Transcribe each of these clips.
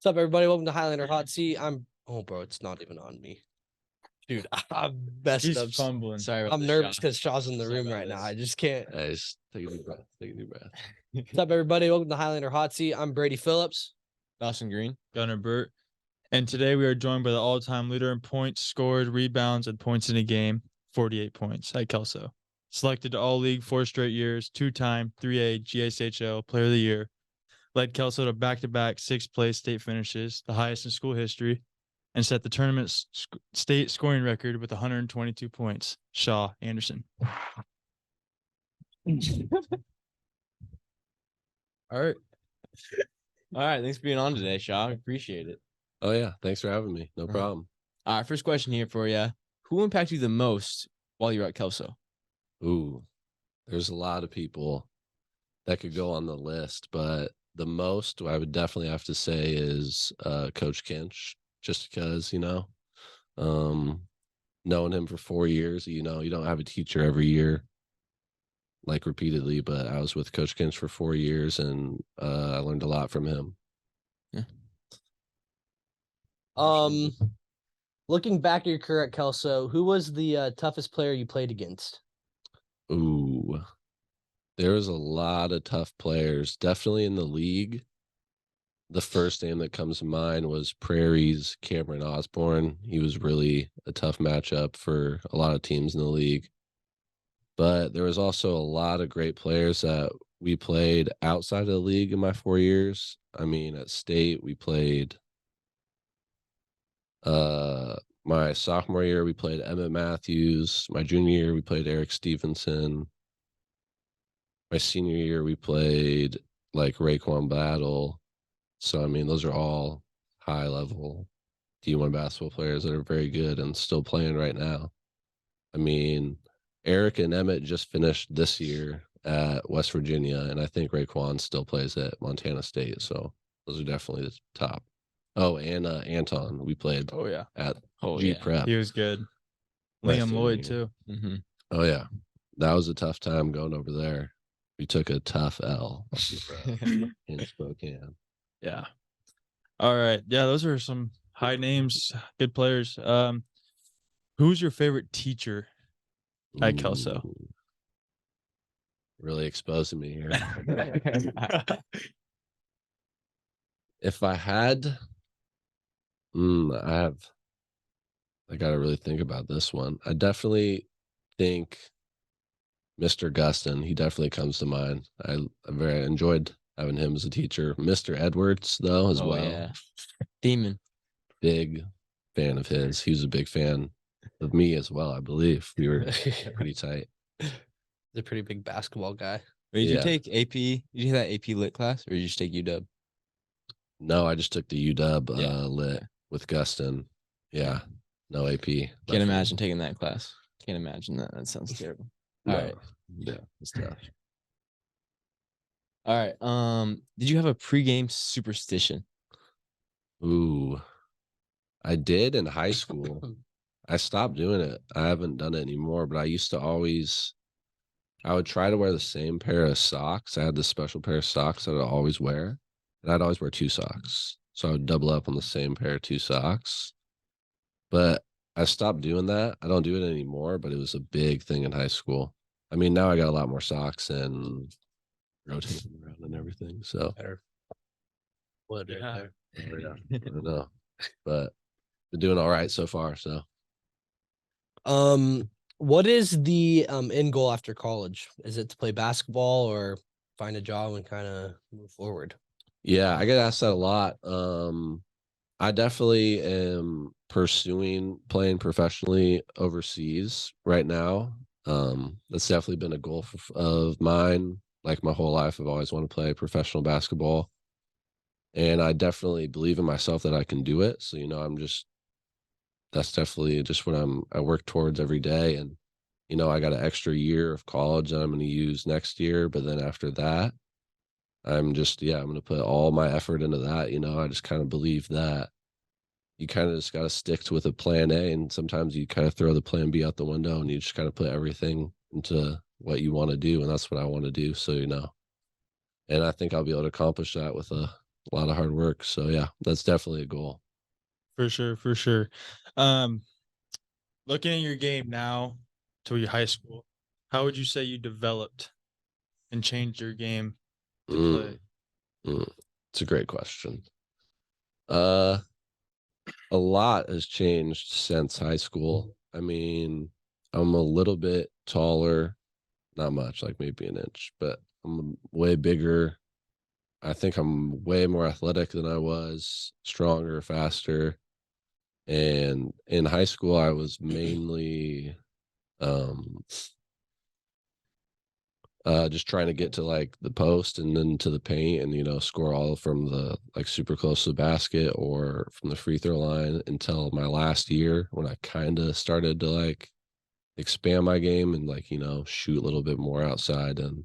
What's up, everybody? Welcome to Highlander Hot Seat. Oh, bro, it's not even on me. Dude, I'm messed He's up. fumbling. Sorry about I'm this, nervous Shaw. because Shaw's in the Sorry room about right now. this. I just can't. Guys, take a deep breath. Take a deep breath. What's up, everybody? Welcome to Highlander Hot Seat. I'm Brady Phillips. Dawson Green. Gunnar Burt. And today we are joined by the all-time leader in points scored, rebounds, and points in a game, 48 points at Kelso. Selected to All-League 4 straight years, two-time 3A GSHL Player of the Year. Led Kelso to back-to-back sixth-place state finishes, the highest in school history, and set the tournament state scoring record with 122 points. Shaw Anderson. All right. All right. Thanks for being on today, Shaw. I appreciate it. Oh, yeah. Thanks for having me. No problem. All right. First question here for you. Who impacted you the most while you were at Kelso? Ooh, there's a lot of people that could go on the list, but the most I would definitely have to say is Coach Kinch, just because, knowing him for 4 years, you don't have a teacher every year, like repeatedly, but I was with Coach Kinch for 4 years and I learned a lot from him. Yeah. Looking back at your career at Kelso, who was the toughest player you played against? Ooh, there was a lot of tough players, definitely in the league. The first name that comes to mind was Prairie's Cameron Osborne. He was really a tough matchup for a lot of teams in the league. But there was also a lot of great players that we played outside of the league in my 4 years. I mean, at state, we played my sophomore year, we played Emmett Matthews. My junior year, we played Eric Stevenson. My senior year, we played like Raekwon Battle. So, I mean, those are all high-level D1 basketball players that are very good and still playing right now. I mean, Eric and Emmett just finished this year at West Virginia, and I think Raekwon still plays at Montana State. So those are definitely the top. Oh, and Anton, we played at G Prep. He was good. My Liam senior Lloyd, year. too. Mm-hmm. Oh, yeah. That was a tough time going over there. We took a tough L in Spokane. Yeah. All right. Yeah, those are some high names, good players. Who's your favorite teacher at Kelso? Ooh. Really exposing me here. If I had, I got to really think about this one. I definitely think Mr. Guston, he definitely comes to mind. I very enjoyed having him as a teacher. Mr. Edwards, though, as well. Yeah. Demon. Big fan of his. He was a big fan of me as well, I believe. We were pretty tight. He's a pretty big basketball guy. Did you take AP? Did you take that AP lit class, or did you just take UW? No, I just took the UW Yeah. lit with Guston. Yeah, no AP. Can't imagine taking that class. Can't imagine that. That sounds terrible. No. All right. Yeah, it's tough. All right. Did you have a pregame superstition? Ooh, I did in high school. I stopped doing it. I haven't done it anymore, but I used to always, I would try to wear the same pair of socks. I had this special pair of socks that I'd always wear, and I'd always wear 2 socks. So I would double up on the same pair of 2 socks. But I stopped doing that. I don't do it anymore, but it was a big thing in high school. I mean, now I got a lot more socks and rotating around and everything. So Better. What? I don't know, but been doing all right so far. So, What is the end goal after college? Is it to play basketball or find a job and kind of move forward? yeah, I get asked that a lot. I definitely am pursuing playing professionally overseas right now. That's definitely been a goal of mine. Like my whole life, I've always wanted to play professional basketball, and I definitely believe in myself that I can do it. So, that's definitely just what I work towards every day. And, I got an extra year of college that I'm going to use next year. But then after that, I'm going to put all my effort into that. I just kind of believe that you kind of just got to stick with a plan A. And sometimes you kind of throw the plan B out the window and you just kind of put everything into what you want to do. And that's what I want to do. So, and I think I'll be able to accomplish that with a a lot of hard work. So yeah, that's definitely a goal. For sure, for sure. Looking at your game now to your high school, how would you say you developed and changed your game to play? It's a great question. A lot has changed since high school. I mean, I'm a little bit taller, not much, like maybe an inch, but I'm way bigger. I think I'm way more athletic than I was, stronger, faster. And in high school, I was mainly um just trying to get to like the post and then to the paint and score all from the like super close to the basket or from the free throw line until my last year when I kind of started to like expand my game and like shoot a little bit more outside and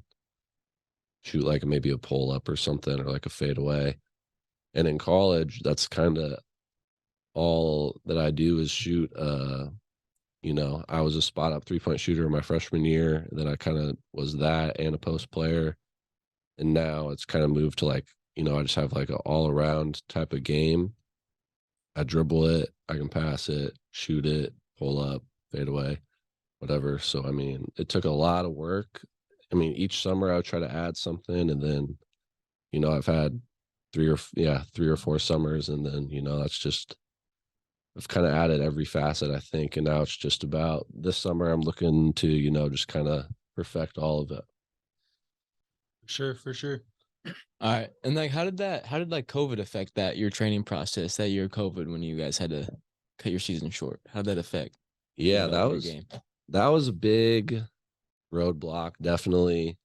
shoot like maybe a pull up or something or like a fade away. And in college, that's kind of all that I do is shoot. I was a spot up 3-point shooter my freshman year. Then I kind of was that and a post player. And now it's kind of moved to like, I just have like an all around type of game. I dribble it, I can pass it, shoot it, pull up, fade away, whatever. So, I mean, it took a lot of work. I mean, each summer I would try to add something. And then, I've had 3 or 4 summers. And then, that's just, I've kind of added every facet, I think. And now it's just about this summer, I'm looking to, just kind of perfect all of it. For sure, for sure. All right. And like how did like COVID affect your training process that year of COVID when you guys had to cut your season short? How did that affect Yeah, your game? that was a big roadblock, definitely.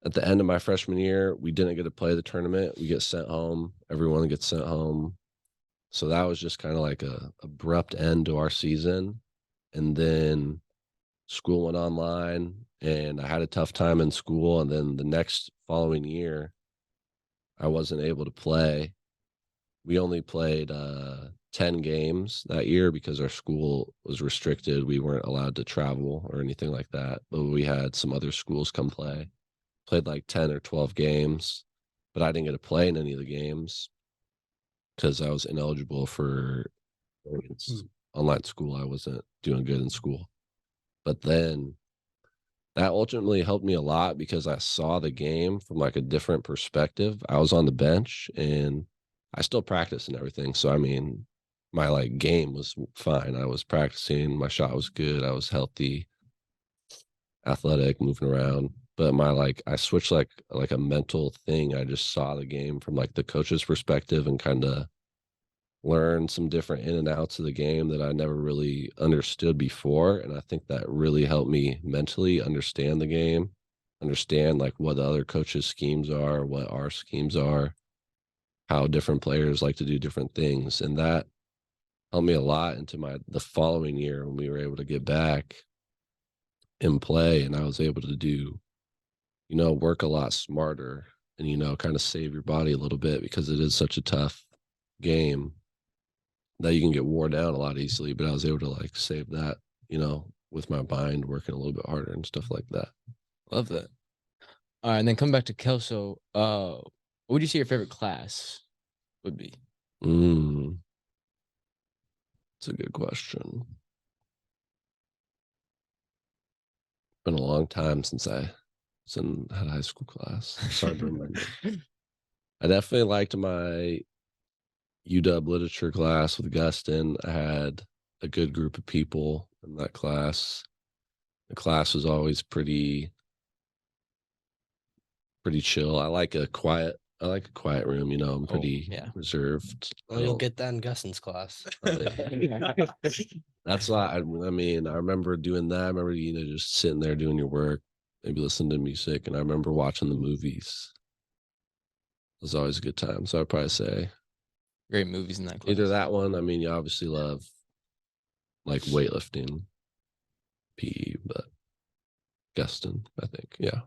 At the end of my freshman year, we didn't get to play the tournament. We get sent home. Everyone gets sent home. So that was just kind of like a abrupt end to our season. And then school went online and I had a tough time in school. And then the next following year, I wasn't able to play. We only played 10 games that year because our school was restricted. We weren't allowed to travel or anything like that. But we had some other schools come play. Played like 10 or 12 games, but I didn't get to play in any of the games because I was ineligible for online school. I wasn't doing good in school. But then that ultimately helped me a lot because I saw the game from like a different perspective. I was on the bench and I still practice and everything. So I mean, my like game was fine. I was practicing, my shot was good, I was healthy, athletic, moving around. But I switched like a mental thing. I just saw the game from like the coach's perspective and kind of learned some different in and outs of the game that I never really understood before. And I think that really helped me mentally understand the game, understand like what the other coaches' schemes are, what our schemes are, how different players like to do different things. And that helped me a lot into the following year when we were able to get back and play. And I was able to do work a lot smarter and, kind of save your body a little bit because it is such a tough game that you can get wore down a lot easily. But I was able to like save that, with my mind working a little bit harder and stuff like that. Love that. All right. And then come back to Kelso. What would you say your favorite class would be? It's a good question. Been a long time since I had a high school class. It's hard to remember. I definitely liked my UW literature class with Gustin. I had a good group of people in that class. The class was always pretty chill. I like a quiet room, I'm pretty reserved. Well, you'll get that in Gustin's class. That's why I mean, I remember doing that. I remember, just sitting there doing your work, maybe listening to music. And I remember watching the movies. It was always a good time. So I'd probably say Great movies in that class. either that one. I mean, you obviously love like weightlifting, PE, but Gustin, I think. Yeah.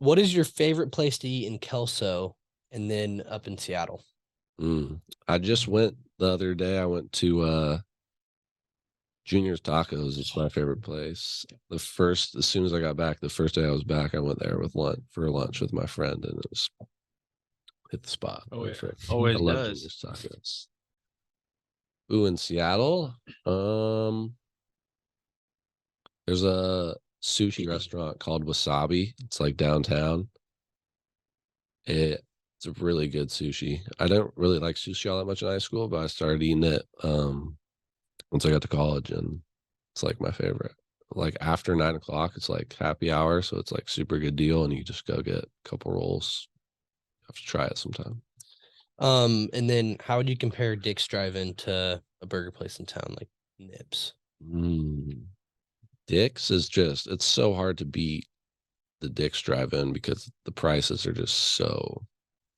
What is your favorite place to eat in Kelso and then up in Seattle? I just went the other day. I went to Junior's Tacos is my favorite place. As soon as I got back, the first day I was back, I went there with lunch with my friend, and it was hit the spot. Oh, yeah. Perfect. Always I love does. Junior's Tacos. Ooh, in Seattle, there's a sushi restaurant called Wasabi. It's like downtown. It's a really good sushi. I don't really like sushi all that much in high school, but I started eating it once I got to college, and it's like my favorite. Like after 9 o'clock, it's like happy hour, so it's like super good deal, and you just go get a couple rolls. Have to try it sometime. And then how would you compare Dick's Drive-In to a burger place in town like Nibs? Dick's is it's so hard to beat the Dick's Drive-In because the prices are just so.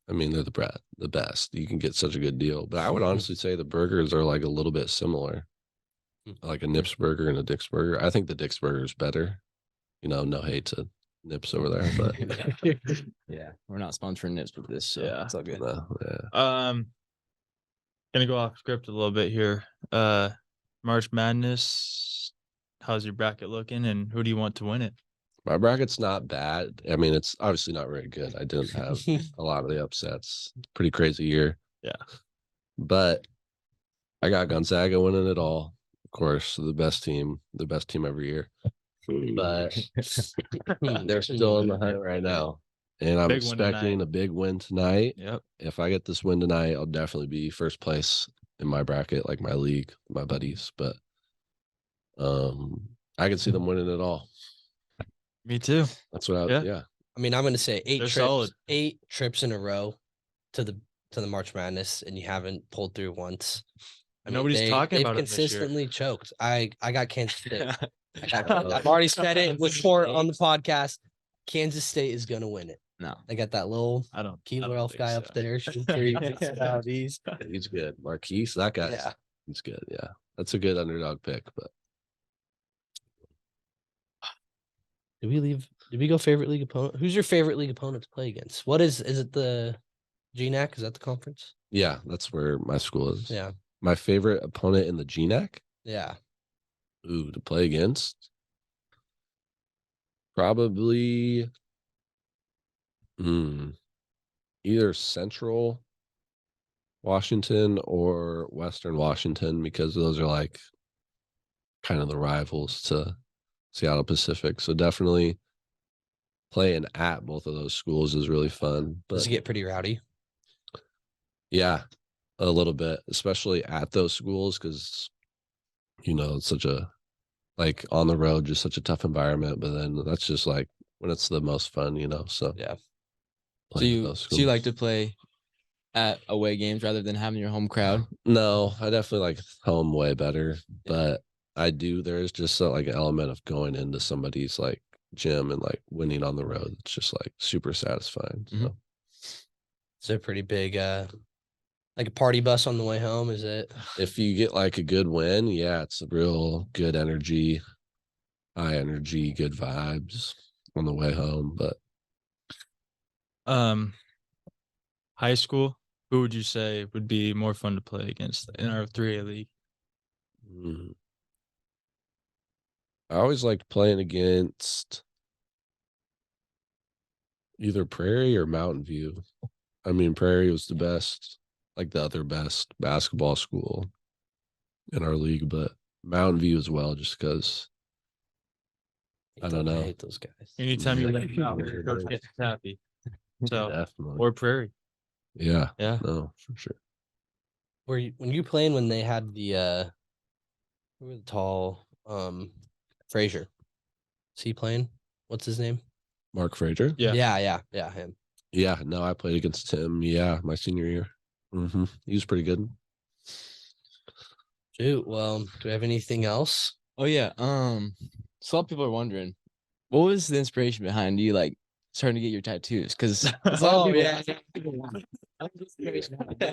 I mean, they're the best. You can get such a good deal, but I would honestly say the burgers are like a little bit similar, like a Nips burger and a Dick's burger. I think the Dick's burger is better. No hate to Nips over there, but Yeah, we're not sponsoring Nips with this, so Yeah. it's all good. no, yeah. Gonna go off script a little bit here. March Madness. How's your bracket looking, and who do you want to win it? My bracket's not bad. I mean, it's obviously not very good. I didn't have a lot of the upsets. Pretty crazy year. Yeah. But I got Gonzaga winning it all. Of course, the best team every year. But they're still in the hunt right now. And I'm Big win expecting tonight. a big win tonight. Yep. If I get this win tonight, I'll definitely be first place in my bracket, like my league, my buddies. But I can see them winning it all. Me too. That's what Yeah. I mean, I'm going to say They're solid. 8 trips in a row to the March Madness, and you haven't pulled through once. I mean, Nobody's talking they've about it this year. consistently choked. I got Kansas State. I've already said it before on the podcast. Kansas State is going to win it. No. They got that little I don't Keeler elf think guy so. up there. shooting threes. These. He's good. Marquise, that guy. Yeah. He's good. Yeah. That's a good underdog pick. But Did we go favorite league opponent? Who's your favorite league opponent to play against? What is it the GNAC? Is that the conference? yeah, that's where my school is. Yeah. My favorite opponent in the GNAC? Yeah. Ooh, to play against? Probably either Central Washington or Western Washington, because those are like kind of the rivals to Seattle Pacific. So definitely playing at both of those schools is really fun. Does But it get pretty rowdy? yeah, a little bit, especially at those schools, because it's such a like on the road, just such a tough environment. But then that's just like when it's the most fun, So Yeah. So playing at you those so you schools. like to play at away games rather than having your home crowd? No, I definitely like home way better, but I do. There is just like an element of going into somebody's like gym and like winning on the road. It's just like super satisfying. So. Mhm. It's a pretty big like a party bus on the way home, is it? If you get like a good win, yeah, it's a real good energy, high energy, good vibes on the way home. But high school. Who would you say would be more fun to play against in our 3A league? I always liked playing against either Prairie or Mountain View. I mean, Prairie was the best, like the other best basketball school in our league, but Mountain View as well, just because I don't know. I hate those guys. Anytime you win, coach gets happy. So Definitely. or Prairie. Yeah. Yeah. No, for sure. When you playing when they had the who were the tall Frazier? Is he playing? What's his name? Mark Frazier? Yeah. Yeah, him. Yeah, no, I played against him. Yeah, my senior year. He was pretty good. Shoot. Well, do we have anything else? Oh yeah. So a lot of people are wondering, what was the inspiration behind you like starting to get your tattoos? Because Oh, yeah.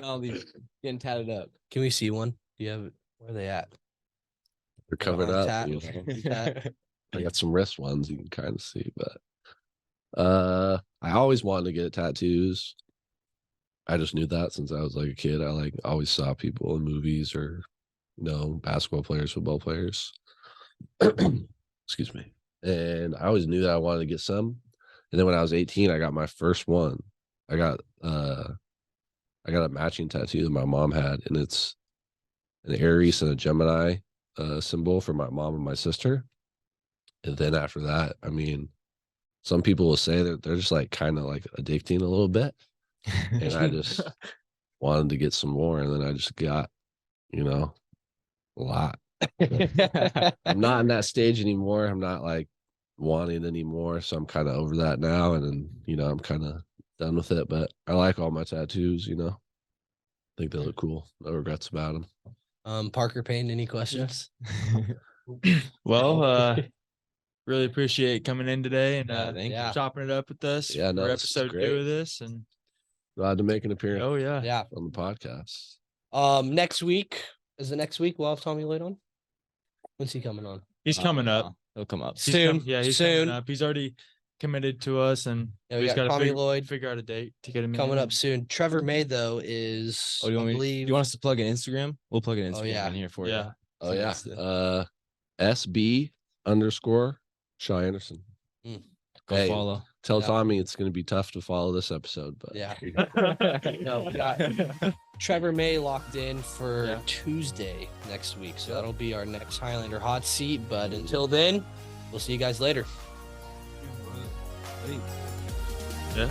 all these getting tatted up. Can we see one? Do you have it? Where are they at? They're covered arm up. tat. Tat. I got some wrist ones you can kind of see, but I always wanted to get tattoos. I just knew that since I was like a kid. I like always saw people in movies or basketball players, football players. Excuse me. And I always knew that I wanted to get some. And then when I was 18, I got my first one. I got a matching tattoo that my mom had, and it's an Aries and a Gemini symbol for my mom and my sister. And then after that, I mean, some people will say that they're just like kind of like addicting a little bit. And I just wanted to get some more, and then I just got, a lot. I'm not in that stage anymore. I'm not like wanting anymore. So I'm kind of over that now. And then, I'm kind of done with it, but I like all my tattoos, I think they look cool. No regrets about them. Parker Payne, any questions? Well, really appreciate coming in today and thank you. chopping it up with us Yeah, no, for this is episode 2 great. of this. And Glad to make an appearance oh yeah. Yeah. on the podcast. Next week we'll have Tommy Lloyd on. When's he coming on? He's coming up. He'll come up. He's Soon. he's soon. coming up. He's already committed to us, and Yeah, we we just got got to Tommy Lloyd figure out a date to get him coming in. up soon. Trevor May though is Oh, do you want I me? believe Do you want us to plug an Instagram? We'll plug an Instagram yeah. in here for Yeah. you. Oh So yeah. that's the- SB_Shaw Anderson. Go Hey, follow. Tell Yeah. Tommy it's going to be tough to follow this episode, but Yeah. No, we got Trevor May locked in for Tuesday next week. So that'll be our next Highlander hot seat. But until then, we'll see you guys later. Yeah.